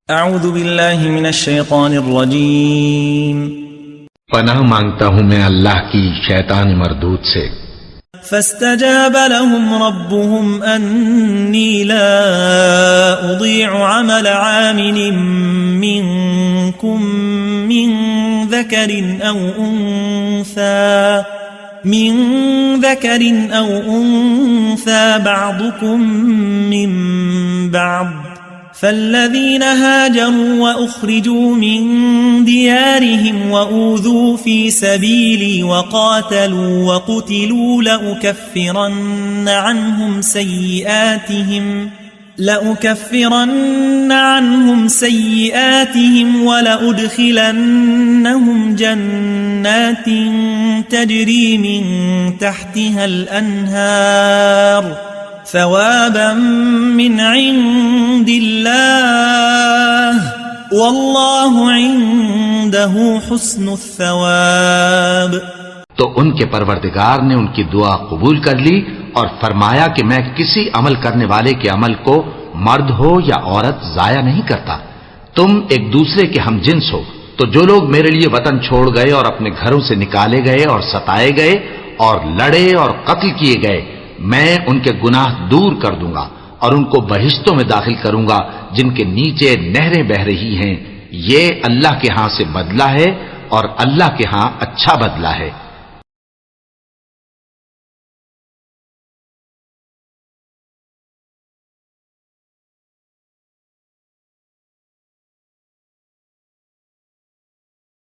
अऊज़ु बिल्लाहि मिनश शैतानिर रजीम। पनाह मांगता हूं मैं अल्लाह की शैतान मरदूद से। फस्तजाब लहुम रब्बुहुम अन्नी ला उदीअ अमल आमिलिन मिनकुम मिन ज़करिन औ उन्सा बअदुकुम मिन बअद फल्लज़ीन हाजरू व उख़रिजू मिन दियारिहिम व ऊज़ू फ़ी सबीली व क़ातलू व क़ुतिलू लउकफ़्फ़िरन्न अन्हुम सय्यिआतिहिम व लउदख़िलन्नहुम जन्नातिन तजरी मिन तहतिहल अन्हार सवाबन मिन इंदिल्लाह वल्लाहु इंदहु हुस्नुस सवाब। तो उनके परवरदिगार ने उनकी दुआ कबूल कर ली और फरमाया कि मैं किसी अमल करने वाले के अमल को मर्द हो या औरत जाया नहीं करता। तुम एक दूसरे के हम जिन्स हो। तो जो लोग मेरे लिए वतन छोड़ गए और अपने घरों से निकाले गए और सताए गए और लड़े और कत्ल किए गए, मैं उनके गुनाह दूर कर दूंगा और उनको बहिश्तों में दाखिल करूंगा जिनके नीचे नहरें बह रही हैं। ये अल्लाह के हां से बदला है और अल्लाह के हां अच्छा बदला है।